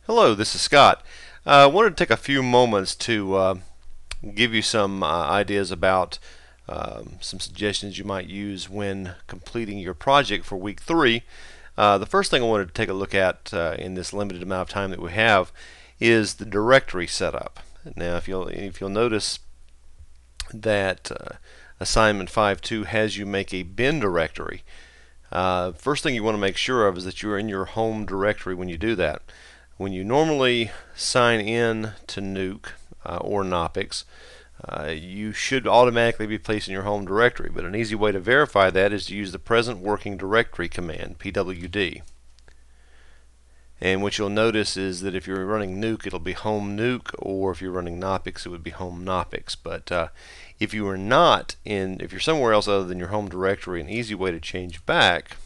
Hello, this is Scott. I wanted to take a few moments to give you some ideas about some suggestions you might use when completing your project for week 3. The first thing I wanted to take a look at in this limited amount of time that we have is the directory setup. Now, if you'll notice that assignment 5.2 has you make a bin directory. First thing you want to make sure of is that you're in your home directory when you do that. When you normally sign in to Nuke or Knoppix, you should automatically be placed in your home directory, but an easy way to verify that is to use the present working directory command, pwd. And what you'll notice is that if you're running Nuke, it'll be home Nuke, or if you're running Knoppix, it would be home Knoppix. But if you are not if you're somewhere else other than your home directory, an easy way to change back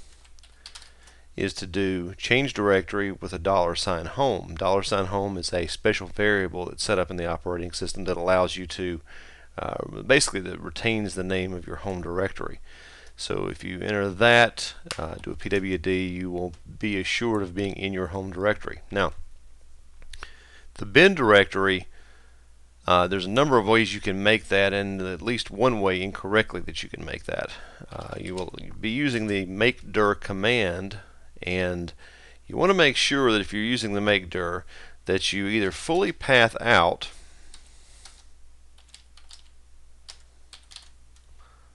is to do change directory with a $home. $home is a special variable that's set up in the operating system that allows you to basically that retains the name of your home directory. So if you enter that, do a pwd, you will be assured of being in your home directory. Now, the bin directory, there's a number of ways you can make that, and at least one way incorrectly that you can make that. You will be using the makedir command, and you want to make sure that if you're using the makedir that you either fully path out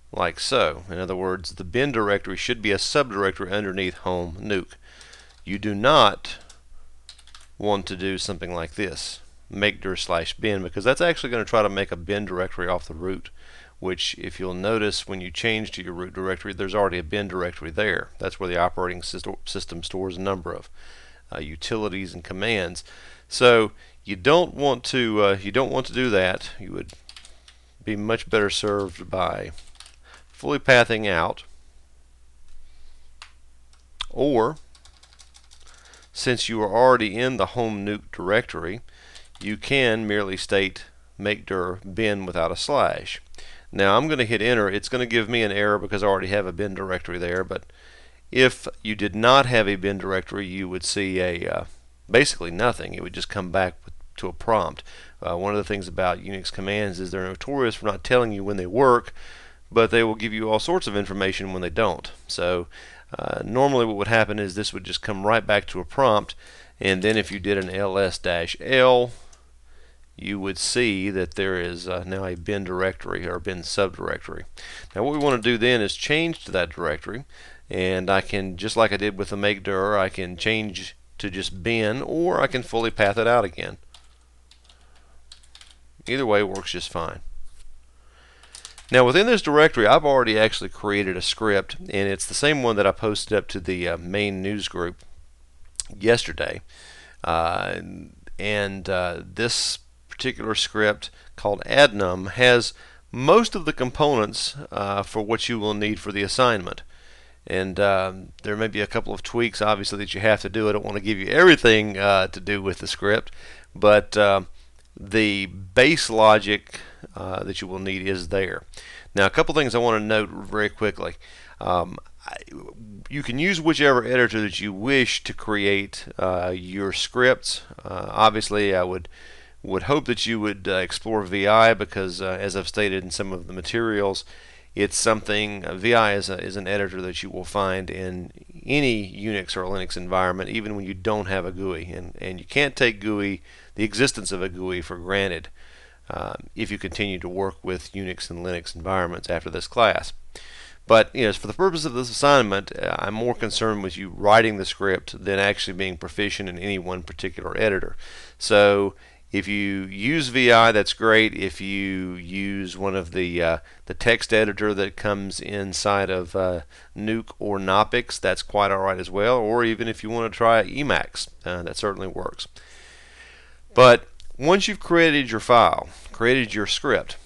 like so. In other words, the bin directory should be a subdirectory underneath home Nuke. You do not want to do something like this, makedir/bin, because that's actually going to try to make a bin directory off the root, which, if you'll notice, when you change to your root directory, there's already a bin directory there. That's where the operating system stores a number of utilities and commands. So you don't want to do that. You would be much better served by fully pathing out, or since you are already in the home Nuke directory, you can merely state makedir bin without a slash. Now I'm going to hit enter. It's going to give me an error because I already have a bin directory there, but if you did not have a bin directory, you would see basically nothing. It would just come back to a prompt. One of the things about Unix commands is they're notorious for not telling you when they work, but they will give you all sorts of information when they don't. So normally what would happen is this would just come right back to a prompt, and then if you did an ls-l, you would see that there is now a bin directory or bin subdirectory. Now what we want to do then is change to that directory, and I can, just like I did with the makedir, I can change to just bin, or I can fully path it out again. Either way works just fine. Now within this directory, I've already actually created a script, and it's the same one that I posted up to the main news group yesterday. This particular script called adnum has most of the components for what you will need for the assignment. And there may be a couple of tweaks, obviously, that you have to do. I don't want to give you everything to do with the script, but the base logic that you will need is there. Now, a couple things I want to note very quickly. You can use whichever editor that you wish to create your scripts. Obviously, I would hope that you would explore VI, because as I've stated in some of the materials, it's something, VI is an editor that you will find in any Unix or Linux environment, even when you don't have a GUI, and you can't take the existence of a GUI for granted if you continue to work with Unix and Linux environments after this class. But for the purpose of this assignment, I'm more concerned with you writing the script than actually being proficient in any one particular editor. So if you use VI, that's great. If you use one of the text editor that comes inside of Nuke or Knoppix, that's quite alright as well. Or even if you want to try Emacs, that certainly works. But once you've created your file, created your script,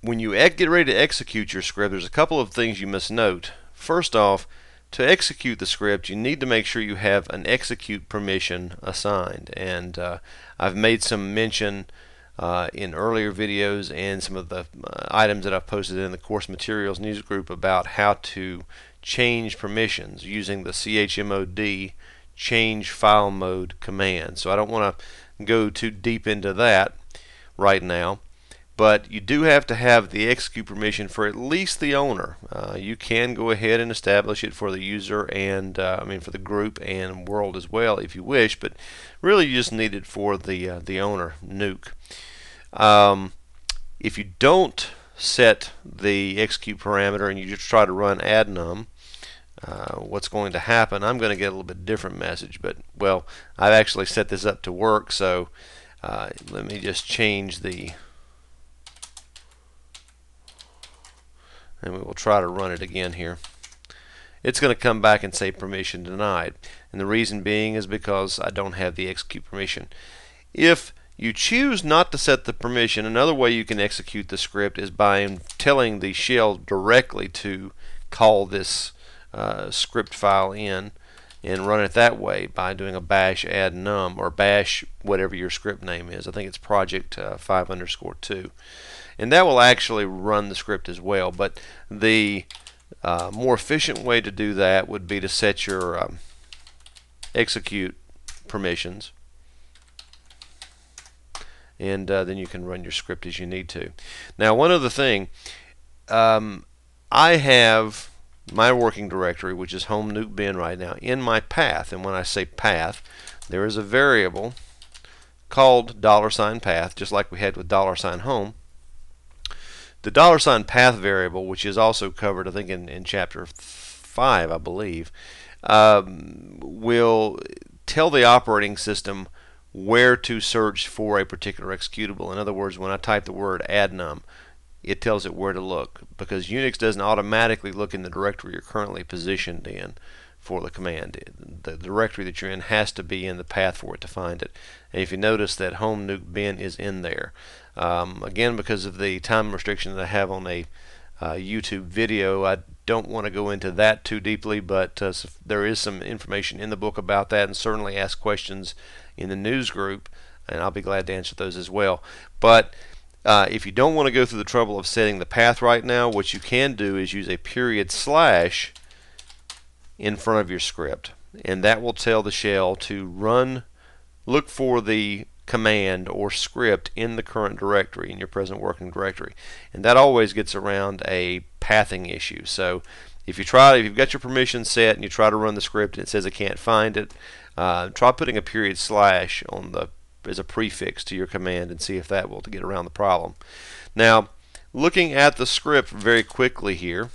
when you get ready to execute your script, there's a couple of things you must note. First off, to execute the script, you need to make sure you have an execute permission assigned. And I've made some mention in earlier videos and some of the items that I've posted in the course materials news group about how to change permissions using the chmod change file mode command. So I don't want to go too deep into that right now. But you do have to have the execute permission for at least the owner. You can go ahead and establish it for the user and for the group and world as well if you wish, but really you just need it for the owner, Nuke. If you don't set the execute parameter and you just try to run addnum, what's going to happen, I'm going to get a little bit different message, but well, I've actually set this up to work, so let me just change the, and we will try to run it again here. It's going to come back and say permission denied, and the reason being is because I don't have the execute permission. If you choose not to set the permission, another way you can execute the script is by telling the shell directly to call this script file in and run it that way by doing a bash add num or bash whatever your script name is. I think it's project 5_2, and that will actually run the script as well. But the more efficient way to do that would be to set your execute permissions, and then you can run your script as you need to. Now, one other thing, I have my working directory, which is home nuke bin right now, in my path, and when I say path, there is a variable called $path, just like we had with $home. The $path variable, which is also covered, I think, in chapter 5, I believe, will tell the operating system where to search for a particular executable. In other words, when I type the word addnum, it tells it where to look, because Unix doesn't automatically look in the directory you're currently positioned in for the command. The directory that you're in has to be in the path for it to find it. And if you notice that home nuke bin is in there, again, because of the time restriction that I have on a YouTube video, I don't want to go into that too deeply, but there is some information in the book about that, and certainly ask questions in the news group, and I'll be glad to answer those as well. But if you don't want to go through the trouble of setting the path right now, what you can do is use a // in front of your script, and that will tell the shell to look for the command or script in the current directory, in your present working directory, and that always gets around a pathing issue. So if you've got your permission set and you try to run the script and it says it can't find it, try putting a / on as a prefix to your command and see if that will get around the problem. Now, looking at the script very quickly here,